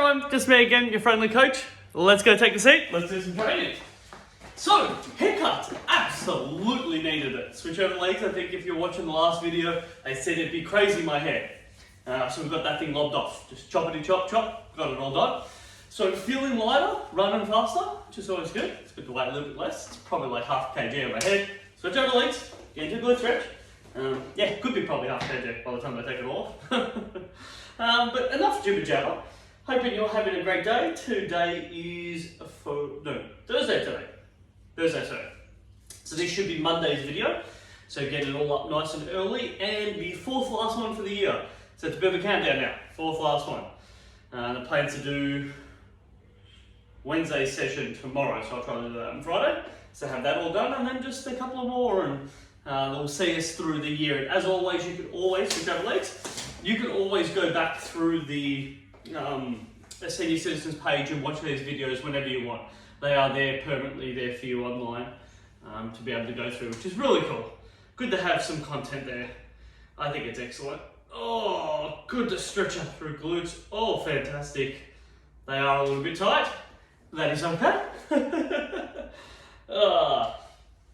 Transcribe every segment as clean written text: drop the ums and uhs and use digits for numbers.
everyone, just me again, your friendly coach. Let's go take a seat, let's do some training. So, haircut, absolutely needed it. Switch over legs, I think if you're watching the last video, I said it'd be crazy my hair. So we've got that thing lobbed off. Just choppity chop, got it all done. So feeling lighter, running faster, which is always good. It's good to weigh a little bit less. It's probably like half a kg on my head. Switch over legs, get into a good stretch. Yeah, could be probably half a kg by the time I take it off. But enough jibber jabber. Hoping you're having a great day. Today is Thursday today. So this should be Monday's video. So get it all up nice and early. And the fourth last one for the year. So it's a bit of a countdown now. Fourth last one. The plan's to do Wednesday session tomorrow. So I'll try to do that on Friday. So have that all done and then just a couple of more. And they'll see us through the year. And as always, you can always, switch over legs, you can always go back through the Senior Citizens page and watch these videos whenever you want. They are there permanently there for you online to be able to go through, which is really cool. Good to have some content there. I think it's excellent. Oh, good to stretch out through glutes. Oh, fantastic. They are a little bit tight. That is okay. Oh,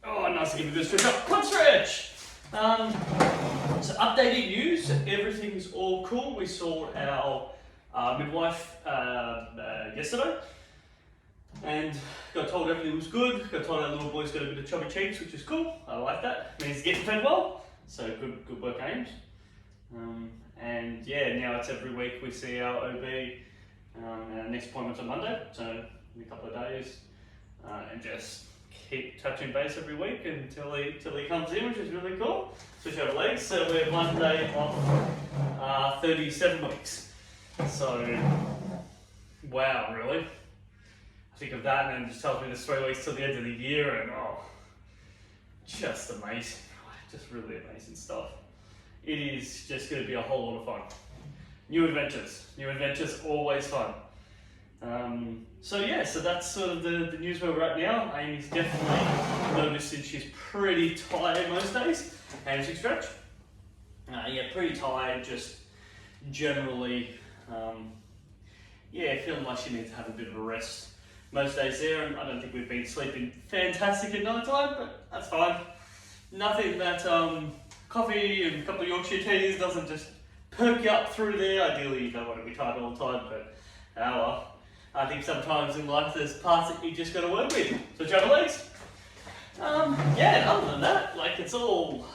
nice to give a good stretch up. Quad stretch. So updated news. Everything's all cool. We saw our midwife yesterday and got told everything was good. Got told our little boy's got a bit of chubby cheeks, which is cool. I like that. Means he's getting fed well. So good work, Ames. And yeah, now it's every week we see our OB. Our next appointment's on Monday, so in a couple of days, and just keep touching base every week until he comes in, which is really cool. Switch over legs. So we're one day off 37 weeks. So wow, really. I think of that and then just tells me there's 3 weeks till the end of the year, and just amazing. Just really amazing stuff. It is just going to be a whole lot of fun. New adventures, always fun. So yeah, so that's sort of the news where we're at now. Amy's definitely noticing she's pretty tired most days. Hamstring stretch. Yeah, pretty tired, just generally, yeah, feeling like she needs to have a bit of a rest most days there, and I don't think we've been sleeping fantastic at night time, but that's fine. Nothing that coffee and a couple of Yorkshire teas doesn't just perk you up through there. Ideally, you don't want to be tired all the time, but well, I think sometimes in life there's parts that you just got to work with. So jump legs. Yeah, other than that, like it's all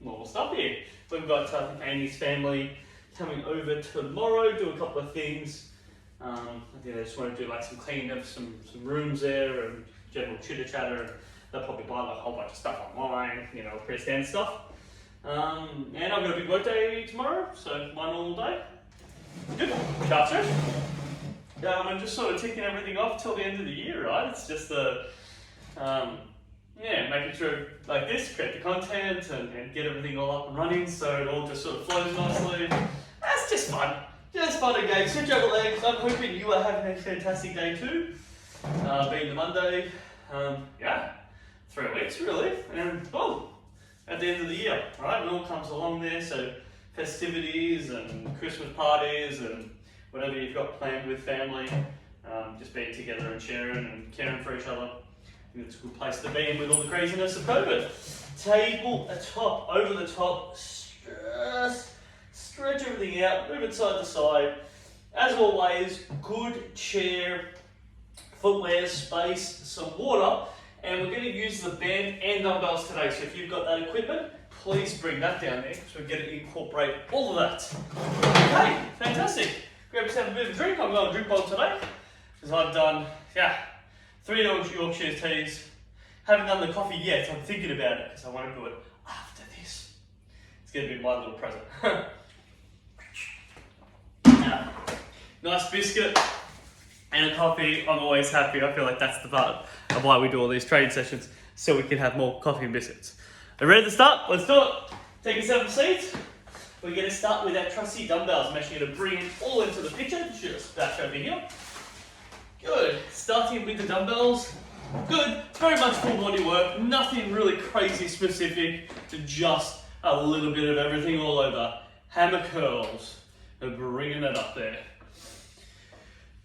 normal stuff here. We've got I think Amy's family coming over tomorrow, do a couple of things. I think they just want to do like some cleaning of some rooms there and general chitter chatter. And they'll probably buy like a whole bunch of stuff online, you know, pretty standard stuff. And I've got a big work day tomorrow, so my normal day. Good. Sharp stretch. I'm just sort of ticking everything off till the end of the year, right? It's just yeah, making sure like this, create the content and get everything all up and running so it all just sort of flows nicely. That's just fun. Just fun again. Switch over legs. I'm hoping you are having a fantastic day too. Being the Monday. Yeah, 3 weeks really. And boom, at the end of the year, right? It all comes along there. So festivities and Christmas parties and whatever you've got planned with family, just being together and sharing and caring for each other. I think it's a good place to be in with all the craziness of COVID. Table atop, over the top, stretch everything out, move it side to side. As always, good chair, footwear, space, some water, and we're going to use the band and dumbbells today. So if you've got that equipment, please bring that down there so we get to incorporate all of that. Okay, fantastic. Grab yourself a bit of a drink. I'm going to drink bowl today because I've done, 3 Yorkshire teas. Haven't done the coffee yet. I'm thinking about it because I want to do it after this. It's going to be my little present. Nice biscuit and a coffee. I'm always happy. I feel like that's the part of why we do all these training sessions, so we can have more coffee and biscuits. Are you ready to start? Let's do it. Take yourself a seat. We're going to start with our trusty dumbbells. I'm actually going to bring it all into the picture. Just back over here. Good. Starting with the dumbbells. Good. It's very much full body work. Nothing really crazy specific. To just a little bit of everything all over. Hammer curls. And bringing it up there.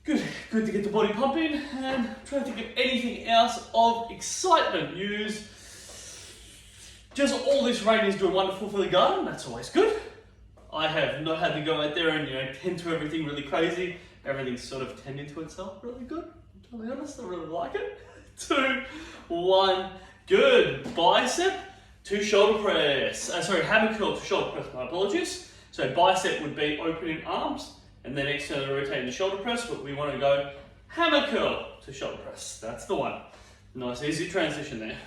Good to get the body pumping, and trying to think of anything else of excitement news. Just all this rain is doing wonderful for the garden, that's always good. I have not had to go out there and tend to everything really crazy. Everything's sort of tending to itself really good. To be honest, I really like it. 2, 1, good. Bicep to shoulder press. Hammer curl to shoulder press, my apologies. So bicep would be opening arms and then externally rotating the shoulder press, but we want to go hammer curl to shoulder press. That's the one. Nice easy transition there.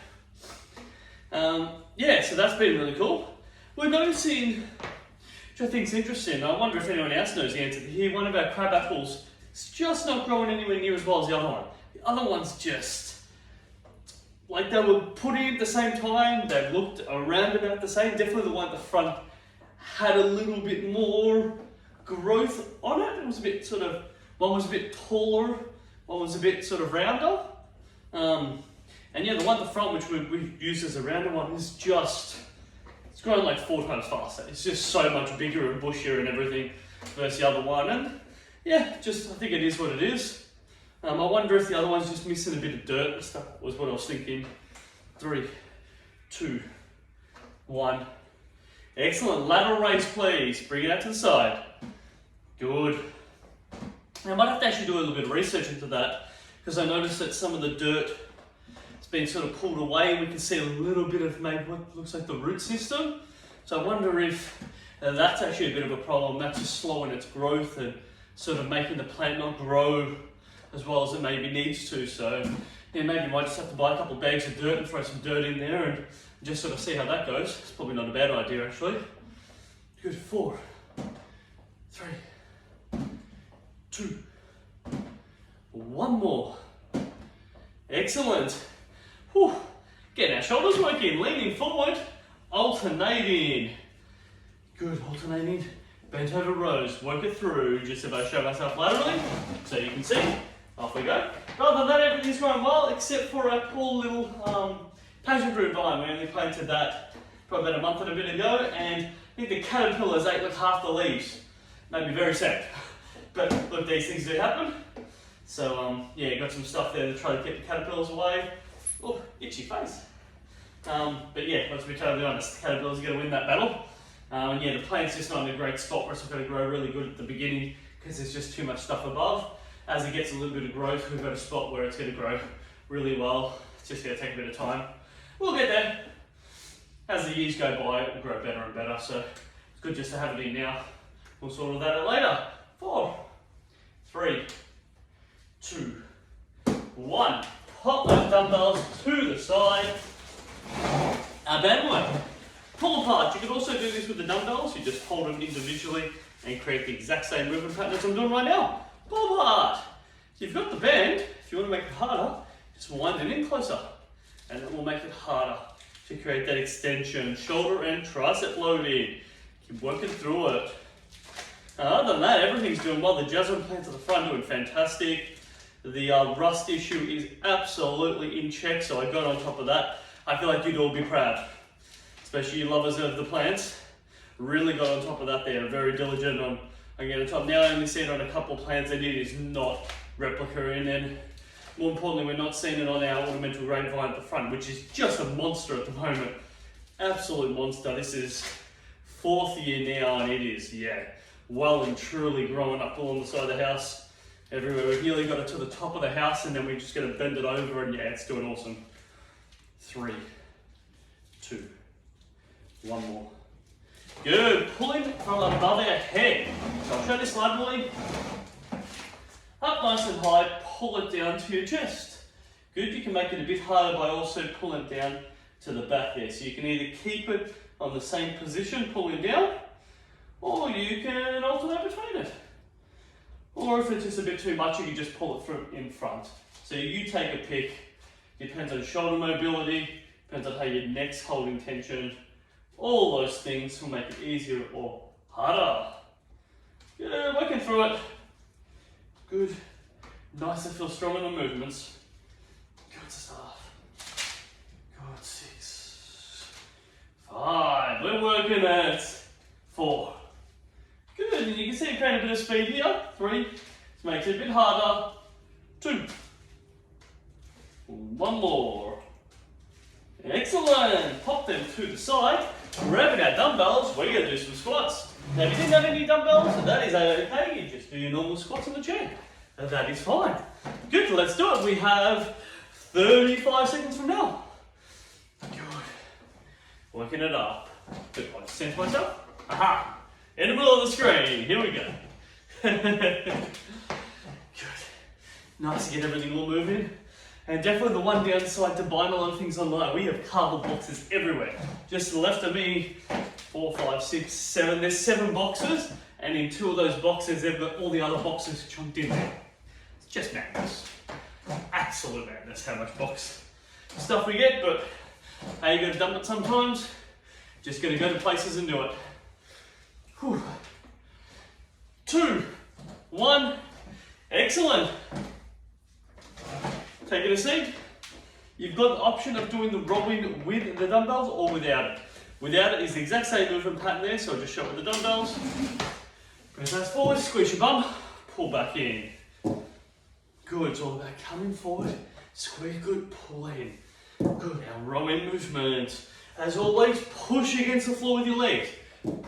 Yeah, so that's been really cool. We're noticing, which I think is interesting, I wonder if anyone else knows the answer here, one of our crab apples is just not growing anywhere near as well as the other one. The other one's just, like they were put in at the same time, they looked around about the same. Definitely the one at the front had a little bit more growth on it. It was a bit sort of, one was a bit taller, one was a bit sort of rounder. And yeah, the one at the front, which we used as a rounder one, is just, it's growing like 4 times faster. It's just so much bigger and bushier and everything versus the other one. And yeah, just, I think it is what it is. I wonder if the other one's just missing a bit of dirt and stuff, was what I was thinking. 3, 2, 1. Excellent. Lateral raise, please. Bring it out to the side. Good. Now, I might have to actually do a little bit of research into that, because I noticed that some of the dirt has been sort of pulled away and we can see a little bit of maybe what looks like the root system. So I wonder if that's actually a bit of a problem. That's just slowing its growth and sort of making the plant not grow as well as it maybe needs to. So yeah, maybe you might just have to buy a couple of bags of dirt and throw some dirt in there and just sort of see how that goes. It's probably not a bad idea actually. Good. 4, 3, 2, 1 more. Excellent. Whew. Getting our shoulders working, leaning forward, alternating. Good, alternating. Bent over rows, work it through, just if I show myself laterally, so you can see. Off we go. Other than that, everything's going well, except for our poor little passion fruit vine. We only planted that probably about a month and a bit ago, and I think the caterpillars ate like half the leaves. Made me very sad. But look, these things do happen. So yeah, got some stuff there to try to keep the caterpillars away. Oh, itchy face. But yeah, let's be totally honest, the caterpillars are going to win that battle. And yeah, the plant's just not in a great spot for us. We've got to grow really good at the beginning because there's just too much stuff above. As it gets a little bit of growth, we've got a spot where it's going to grow really well. It's just going to take a bit of time. We'll get there. As the years go by, it will grow better and better. So it's good just to have it in now. We'll sort all that out later. 4, 3, 2, 1. Pop those dumbbells to the side. Our band work. Pull apart. You can also do this with the dumbbells. You just hold them individually and create the exact same movement pattern as I'm doing right now. Pull apart. So you've got the band. If you want to make it harder, just wind it in closer. And it will make it harder to create that extension. Shoulder and tricep loading. Keep working through it. Other than that, everything's doing well. The jasmine plants at the front doing fantastic. The rust issue is absolutely in check, so I got on top of that. I feel like you'd all be proud, especially you lovers of the plants. Really got on top of that there, very diligent on getting on top. Now I only see it on a couple of plants and it is not replica in, and more importantly, we're not seeing it on our ornamental grapevine at the front, which is just a monster at the moment. Absolute monster. This is 4th year now and it is, yeah, well and truly growing up along the side of the house. Everywhere. We've nearly got it to the top of the house and then we're just going to bend it over and yeah, it's doing awesome. 3, 2, 1 more. Good. Pulling from above our head. So I'll show this laterally. Up nice and high, pull it down to your chest. Good. You can make it a bit harder by also pulling it down to the back there. So you can either keep it on the same position, pulling down, or you can alternate between it. Or if it's just a bit too much, you can just pull it through in front. So you take a pick. Depends on shoulder mobility, depends on how your neck's holding tension. All those things will make it easier or harder. Yeah, working through it. Good. Nice to feel strong in the movements. Good stuff. Good. 6, 5. We're working at 4. Good, and you can see it creating a bit of speed here. 3, This makes it a bit harder. 2. 1 more. Excellent. Pop them to the side. Grabbing our dumbbells, we're going to do some squats. Now, if you didn't have any dumbbells, that is okay. You just do your normal squats on the chair. That is fine. Good, let's do it. We have 35 seconds from now. Good. Working it up. Good, I just center myself. Aha! In the middle of the screen. Here we go. Good. Nice to get everything all moving. And definitely the one downside to buying a lot of things online, we have cardboard boxes everywhere. Just to the left of me, 4, 5, 6, 7. There's 7 boxes, and in 2 of those boxes, they've got all the other boxes chunked in there. It's just madness. Absolute madness how much box stuff we get, but hey, you gotta dump it sometimes. Just gotta go to places and do it. Whew. 2, 1, excellent. Taking a seat. You've got the option of doing the rowing with the dumbbells or without it. Without it is the exact same movement pattern there, so I'll just show it with the dumbbells. Press those forward, squeeze your bum, pull back in. Good, it's all about coming forward, squeeze, good, pull in. Good, our rowing movement. As always, push against the floor with your legs.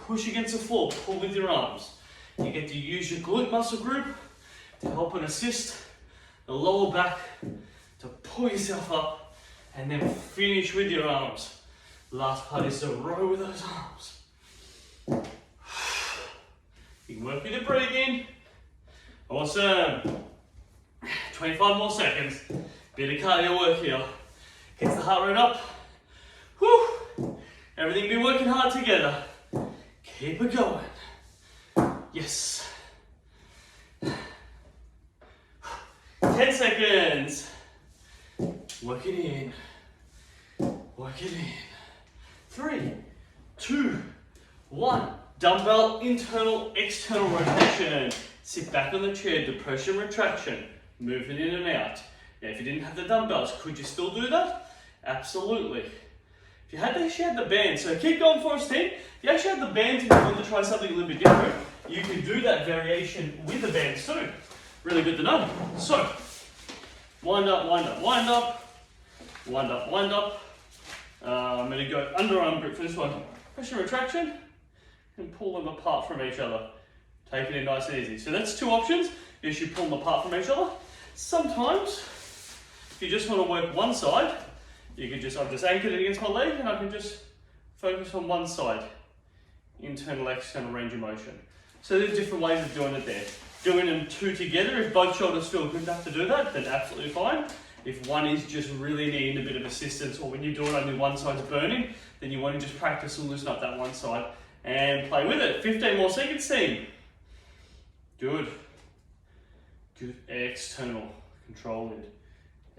Push against the floor, pull with your arms. You get to use your glute muscle group to help and assist the lower back to pull yourself up and then finish with your arms. Last part is to row with those arms. You can work with your breathing. Awesome. 25 more seconds. Bit of cardio work here. Gets the heart rate up. Whew. Everything be working hard together. Keep it going. Yes. 10 seconds. Work it in. Work it in. 3, 2, 1. Dumbbell internal, external rotation. Sit back on the chair, depression, retraction. Moving in and out. Now, if you didn't have the dumbbells, could you still do that? Absolutely. If you actually had the band, so keep going for us, team. If you actually had the bands and you want to try something a little bit different, you can do that variation with the bands too. Really good to know. So, wind up, wind up, wind up, wind up, wind up. I'm going to go underarm grip for this one. Pressure retraction and pull them apart from each other. Take it in nice and easy. So that's 2 options. Is you pull them apart from each other. Sometimes, if you just want to work one side, you can just, I've just anchored it against my leg and I can just focus on one side. Internal, external range of motion. So there's different ways of doing it there. Doing them 2 together, if both shoulders feel good enough to do that, then absolutely fine. If one is just really needing a bit of assistance, or when you do it only one side's burning, then you want to just practice and loosen up that one side and play with it. 15 more seconds, team. Good. Good. External. Control it.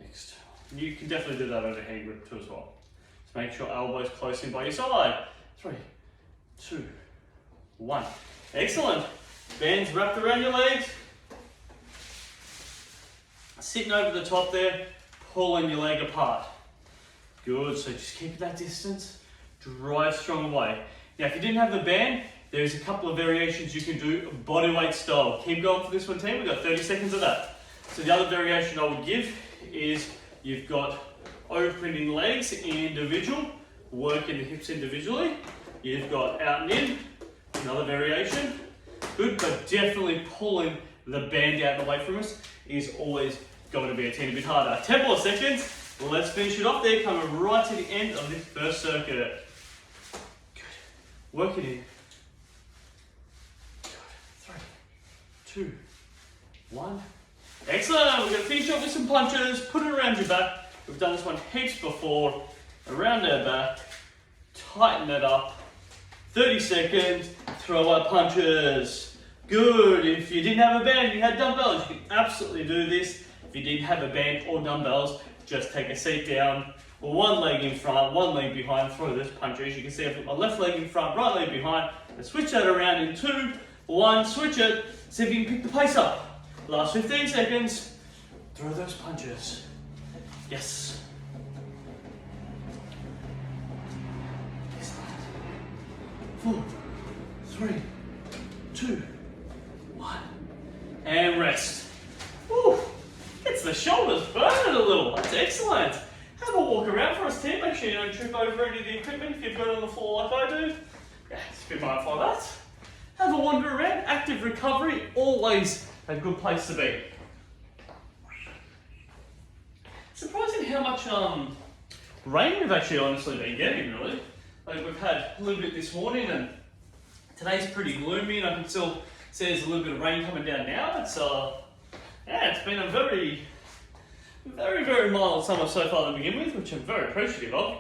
External. You can definitely do that over hand grip too as well. Just make sure elbows close in by your side. 3, 2, 1. Excellent. Bands wrapped around your legs. Sitting over the top there, pulling your leg apart. Good, so just keep that distance. Drive strong away. Now if you didn't have the band, there's a couple of variations you can do bodyweight style. Keep going for this one, team. We've got 30 seconds of that. So the other variation I would give is you've got opening legs individual, working the hips individually. You've got out and in, another variation. Good, but definitely pulling the band out and away from us is always going to be a teeny bit harder. 10 more seconds. Let's finish it off there, coming right to the end of this first circuit. Good. Work it in. Good. 3, 2, 1. Excellent. We're going to finish off with some punches. Put it around your back. We've done this one heaps before. Around our back. Tighten it up. 30 seconds. Throw our punches. Good. If you didn't have a band, you had dumbbells, you can absolutely do this. If you didn't have a band or dumbbells, just take a seat down, one leg in front, one leg behind, throw those punches. You can see I put my left leg in front, right leg behind, and switch that around in 2, 1, switch it, see if you can pick the pace up. Last 15 seconds, throw those punches. Yes. 4, 3, 2, 1. And rest. Woo! Gets the shoulders burning a little. That's excellent. Have a walk around for us, Tim. Make sure you don't trip over any of the equipment if you've got it on the floor like I do. Yeah, just be mindful of that. Have a wander around. Active recovery, always a good place to be. Surprising how much rain we've actually honestly been getting, really. Like we've had a little bit this morning and today's pretty gloomy and I can still see there's a little bit of rain coming down now. It's it's been a very, very mild summer so far to begin with, which I'm very appreciative of.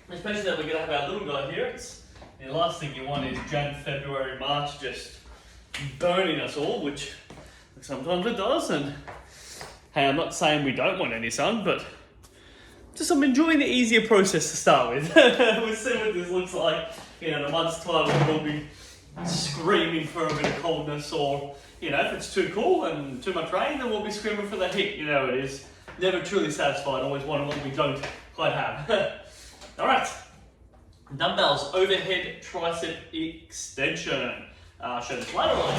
Especially that we're going to have our little guy here. It's the last thing you want is Jan, February, March just burning us all, which sometimes it does. And hey, I'm not saying we don't want any sun, but just I'm enjoying the easier process to start with. We'll see what this looks like. In a month's time, we'll be screaming for a bit of coldness, or if it's too cool and too much rain, then we'll be screaming for the heat. It is never truly satisfied. Always wanting what we don't quite have. All right, dumbbells, overhead tricep extension. Show this laterally.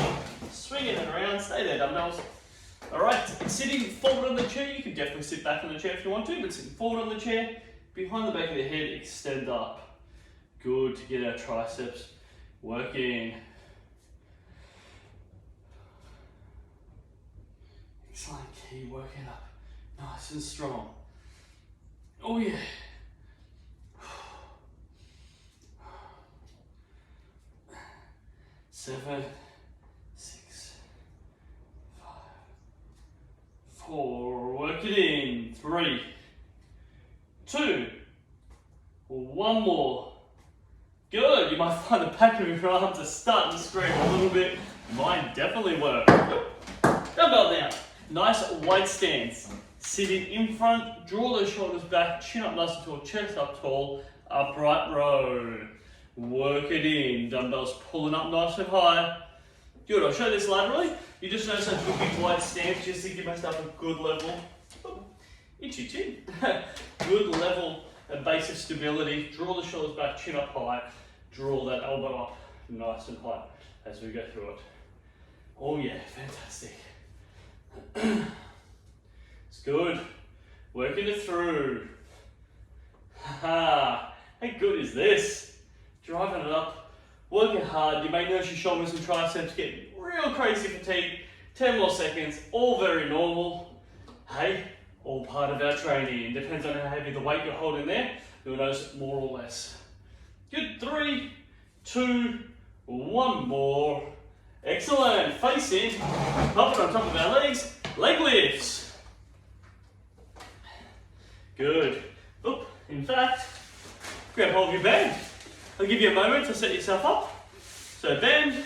Swinging it around. Stay there, dumbbells. All right, sitting forward on the chair, you can definitely sit back on the chair if you want to, but sitting forward on the chair, behind the back of the head, extend up. Good to get our triceps working. Excellent, keep working up, nice and strong. Oh yeah. 7, 6, 5, 4, work it in. 3, 2, 1 more. Good, you might find the back of your arms are starting to scream a little bit. Mine definitely work. Dumbbell down. Nice wide stance. Sitting in front, draw those shoulders back, chin up nice and tall, chest up tall, upright row. Work it in. Dumbbells pulling up nice and high. Good, I'll show this laterally. You just notice I'm taking wide stance just to give myself a good level. Oh, itchy chin. Good level and base of stability. Draw the shoulders back, chin up high. Draw that elbow up nice and high as we go through it. Oh yeah, fantastic. It's good. Working it through. How good is this? Driving it up, working hard. You may notice your shoulders and triceps getting real crazy fatigue. 10 more seconds, all very normal. Hey, all part of our training. Depends on how heavy the weight you're holding there. You'll notice more or less. Good, 3, 2, 1 more. Excellent, face in, pop it on top of our legs, leg lifts. Good. Oop, in fact, grab hold of your band. I'll give you a moment to set yourself up. So band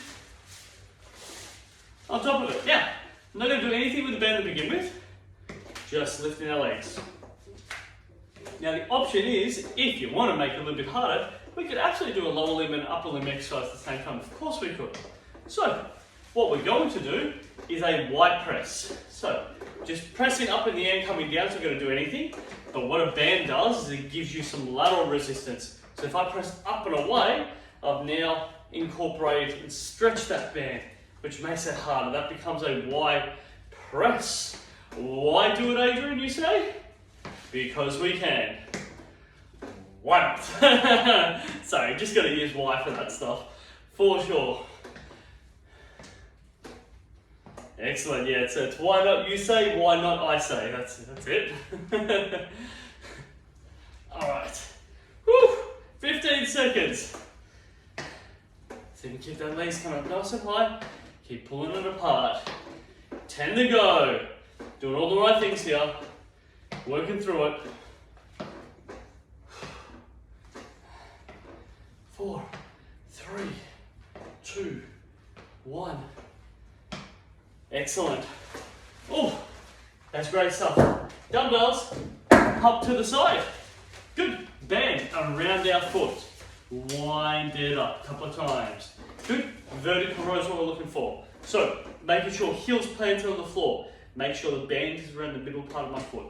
on top of it. Now, I'm not going to do anything with the band to begin with, just lifting our legs. Now the option is, if you want to make it a little bit harder, we could actually do a lower limb and upper limb exercise at the same time. Of course we could. So, what we're going to do is a white press. So, just pressing up in the air and coming down, so we're going to do anything. But what a band does is it gives you some lateral resistance. So if I press up and away, I've now incorporated and stretched that band, which makes it harder. That becomes a wide press. Why do it, Adrian, you say? Because we can. Why not? Sorry, just got to use why for that stuff, for sure. Excellent, yeah, so it's why not you say, why not I say. That's it. All right. Whew. 15 seconds. So you keep that legs coming up nice and high. Keep pulling it apart. 10 to go. Doing all the right things here. Working through it. 4, 3, 2, 1. Excellent. Oh, that's great stuff. Dumbbells up to the side. Good. Band around our foot. Wind it up a couple of times. Good. Vertical row is what we're looking for. So, making sure heels planted on the floor. Make sure the band is around the middle part of my foot.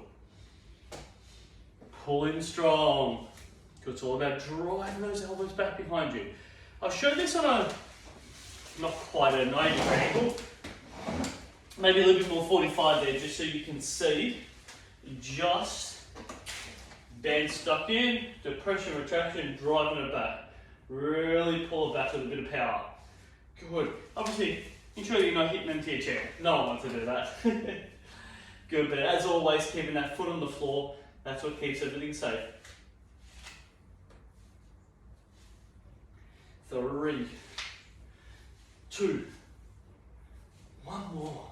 Pulling strong. It's all about driving those elbows back behind you. I'll show this on not quite a 90-degree angle. Maybe a little bit more 45 there, just so you can see. Just band stuck in, depression, retraction, driving it back. Really pull it back with a bit of power. Good. Obviously, ensure you're not hitting into your chair. No one wants to do that. Good, but as always, keeping that foot on the floor, that's what keeps everything safe. 3, 2, 1 more.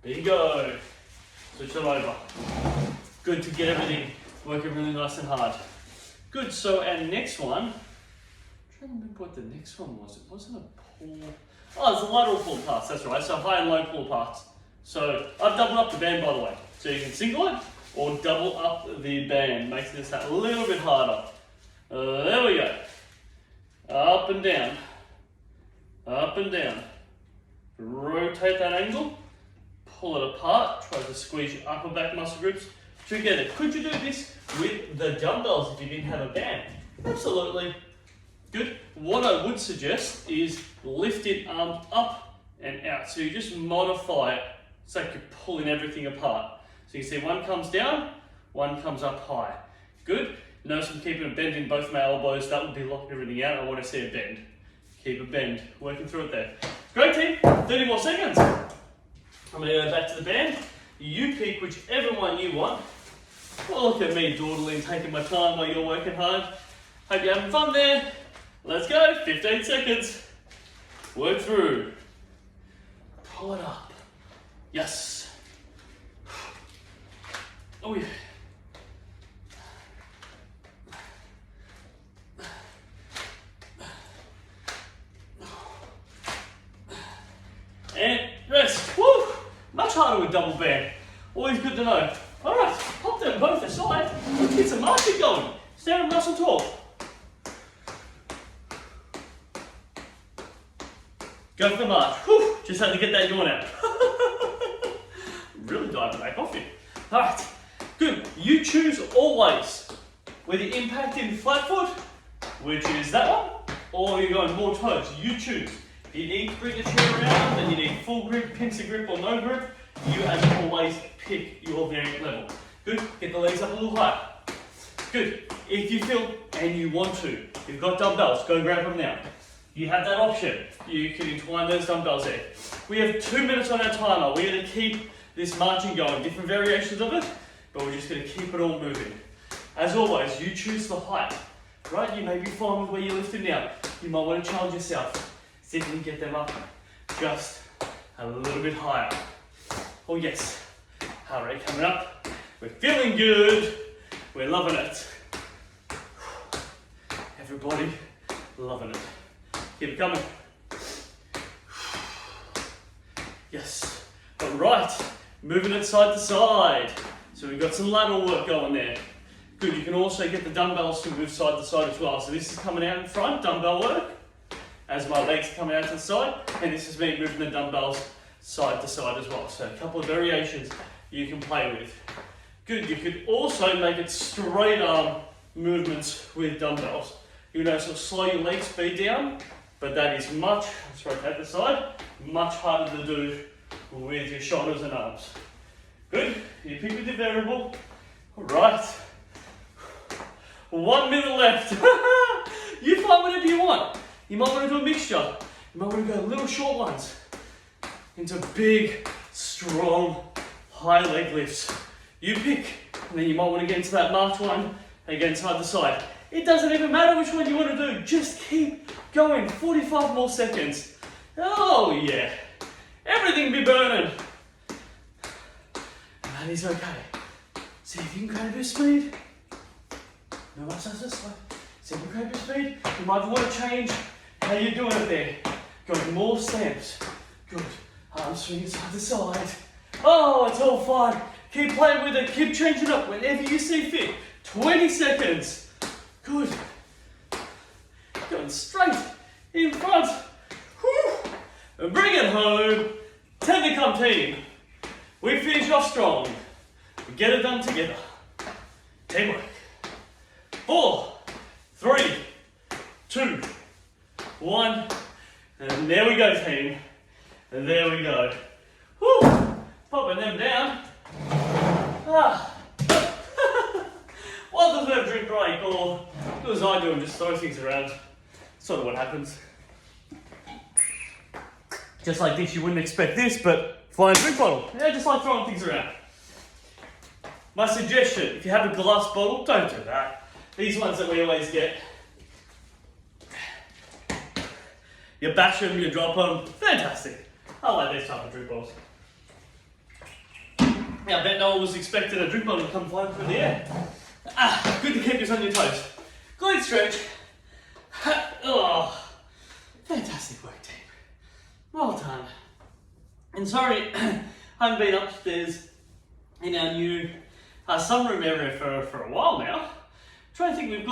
Bingo. Switch them over. Good to get everything working really nice and hard. Good, so our next one, I'm trying to remember what the next one was. It wasn't a pull. Oh, it's a lateral pull pass, that's right. So high and low pull pass. So I've doubled up the band, by the way. So you can single it or double up the band, making this a little bit harder. There we go. Up and down. Up and down. Rotate that angle. Pull it apart. Try to squeeze your upper back muscle groups together. Could you do this with the dumbbells if you didn't have a band? Absolutely. Good. What I would suggest is lifting arms up and out. So you just modify it. It's like you're pulling everything apart. So you see one comes down, one comes up high. Good. Notice I'm keeping a bend in both my elbows. That would be locking everything out. I want to see a bend. Keep a bend. Working through it there. Great team. 30 more seconds. I'm going to go back to the band. You pick whichever one you want. Well, look at me dawdling, taking my time while you're working hard. Hope you're having fun there. Let's go. 15 seconds. Work through. Pull it up. Yes. Oh yeah. And rest. Woo! Much harder with double band. Always good to know. Alright, pop them both aside. Let's get some marching going. Stand up nice and tall. Go for the march. Whew, just had to get that yawn out. Really diving back off you. Alright, good. You choose always whether you're impacting flat foot, which is that one, or you're going more toes. You choose. If you need to bring the chair around and you need full grip, pincer grip or no grip, you as always pick your variant level. Good, get the legs up a little higher. Good, if you feel and you want to, you've got dumbbells, go grab them now. You have that option. You can entwine those dumbbells there. We have 2 minutes on our timer. We're going to keep this marching going, different variations of it, but we're just going to keep it all moving. As always, you choose the height, right? You may be fine with where you're lifting now. You might want to challenge yourself. See if you can get them up just a little bit higher. Oh yes, heart rate coming up. We're feeling good. We're loving it. Everybody loving it. Keep it coming. Yes. All right, moving it side to side. So we've got some lateral work going there. Good, you can also get the dumbbells to move side to side as well. So this is coming out in front, dumbbell work, as my legs are coming out to the side, and this is me moving the dumbbells side to side as well. So a couple of variations you can play with. Good, you could also make it straight arm movements with dumbbells. You know, sort of slow your leg speed down, but that is much, let's rotate the side, much harder to do with your shoulders and arms. Good, you pick with your variable. All right, 1 minute left. You find whatever you want. You might want to do a mixture. You might want to go little short ones into big, strong, high leg lifts. You pick, and then you might want to get into that march one, again side to side. It doesn't even matter which one you want to do, just keep going. 45 more seconds. Oh yeah, everything be burning. And that is okay. See if you can grab your speed. No much as this way. See if you can grab your speed. You might want to change how you're doing it there. Go more stamps. Good. Arms swinging side to side. Oh, it's all fine. Keep playing with it. Keep changing up whenever you see fit. 20 seconds. Good. Going straight in front. Whew. And bring it home. 10 to come team. We finish off strong. We get it done together. Teamwork. 4, 3, 2, 1. And there we go, team. And there we go. Whew. Popping them down. Ah. One doesn't have a drink break, or do as I do and just throw things around. Sort of what happens. Just like this, you wouldn't expect this, but flying drink bottle. Yeah, just like throwing things around. My suggestion, if you have a glass bottle, don't do that. These ones that we always get, you bash them, you drop them, fantastic. I like these type of drink bottles. Yeah, I bet no one was expecting a drink bottle to come flying through the air. Ah, good to keep us on your toes. Glute stretch. Oh, fantastic work, team. Well done. And sorry, I haven't been upstairs in our new sunroom area for a while now. I'm trying to think,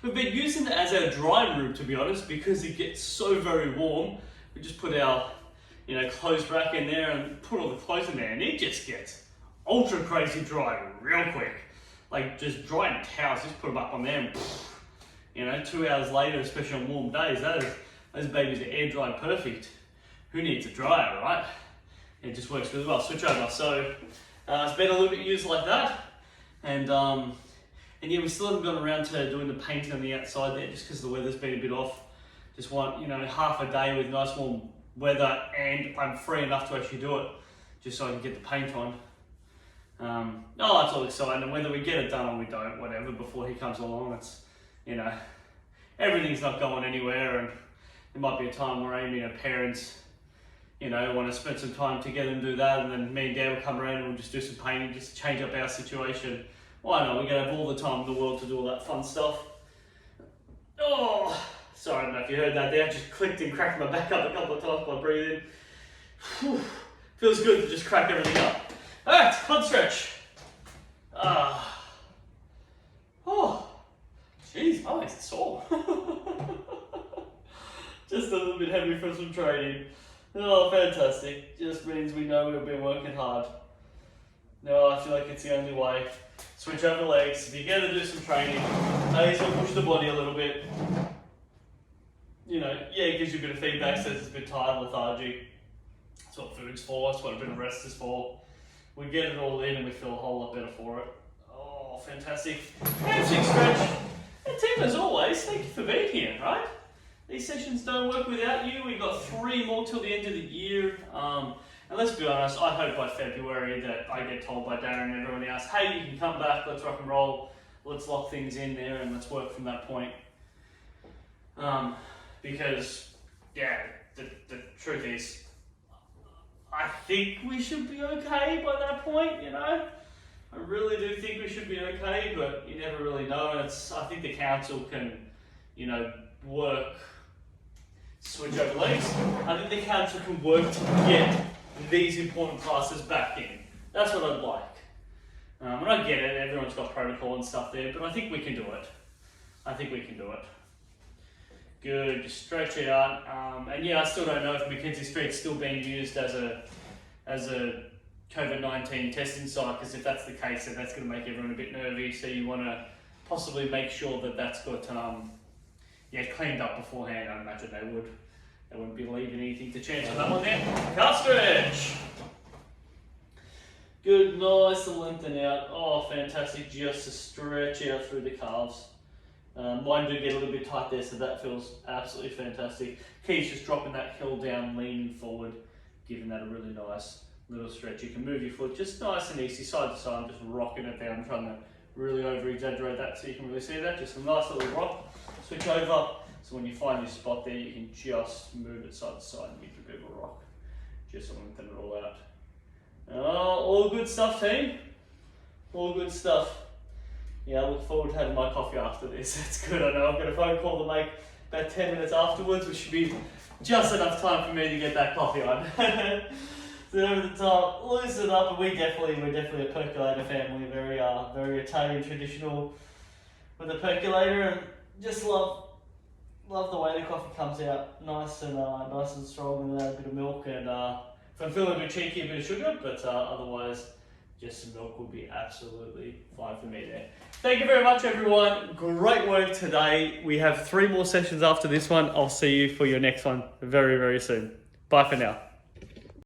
we've been using it as our dry room, to be honest, because it gets so very warm. We just put our clothes rack in there and put all the clothes in there, and it just gets ultra crazy dry real quick. Like just drying towels, just put them up on there and 2 hours later, especially on warm days, those babies are air dried perfect. Who needs a dryer, right? It just works really well. Switch over. So it's been a little bit used like that, and yeah, we still haven't gone around to doing the painting on the outside there, just because the weather's been a bit off. Just want half a day with nice warm weather, and I'm free enough to actually do it, just so I can get the paint on. That's all exciting, and whether we get it done or we don't, whatever, before he comes along, it's, everything's not going anywhere, and there might be a time where Amy and her parents, want to spend some time together and do that, and then me and Dad will come around and we'll just do some painting, just to change up our situation. Why not? We're going to have all the time in the world to do all that fun stuff. Oh, sorry, I don't know if you heard that there. I just clicked and cracked my back up a couple of times by breathing. Whew. Feels good to just crack everything up. Alright, quad stretch. Oh, jeez, my legs are sore. Just a little bit heavy for some training. Oh, fantastic. Just means we know we've been working hard. No, I feel like it's the only way. Switch over legs. If you're going to do some training, may as well push the body a little bit. It gives you a bit of feedback, says it's a bit tired, lethargic. That's what food's for, that's what a bit of rest is for. We get it all in and we feel a whole lot better for it. Oh, fantastic. Hamstring stretch. And team, as always, thank you for being here, right? These sessions don't work without you. We've got 3 more till the end of the year. And let's be honest, I hope by February that I get told by Darren and everyone else, hey, you can come back, let's rock and roll, let's lock things in there and let's work from that point. Because, yeah, the truth is, I think we should be okay by that point, I really do think we should be okay, but you never really know. And I think the council can, work, switch over legs. I think the council can work to get these important classes back in. That's what I'd like. And I get it, everyone's got protocol and stuff there, but I think we can do it. Good, just stretch it out. And yeah, I still don't know if Mackenzie Street's still being used as a COVID-19 testing site, because if that's the case, then that's going to make everyone a bit nervy. So you want to possibly make sure that that's got cleaned up beforehand. I imagine they would. They wouldn't be leaving anything to chance on that one there. Calf stretch. Good, nice and lengthen out. Oh, fantastic, just to stretch out through the calves. Mine do get a little bit tight there, so that feels absolutely fantastic. Key's just dropping that heel down, leaning forward, giving that a really nice little stretch. You can move your foot just nice and easy, side to side. I'm just rocking it down, trying to really over-exaggerate that so you can really see that. Just a nice little rock. Switch over, so when you find your spot there, you can just move it side to side and give it a bit of a rock. Just to lengthen it all out. Oh, all good stuff, team. All good stuff. Yeah, I look forward to having my coffee after this. That's good. I know I've got a phone call to make about 10 minutes afterwards, which should be just enough time for me to get that coffee on. So over the top, loosen up, and we're definitely a percolator family, very Italian traditional with a percolator, and just love the way the coffee comes out, nice and strong, and a bit of milk, and if I'm feeling a bit cheeky, a bit of sugar, but otherwise just some milk would be absolutely fine for me there. Thank you very much, everyone. Great work today. We have 3 more sessions after this one. I'll see you for your next one very, very soon. Bye for now.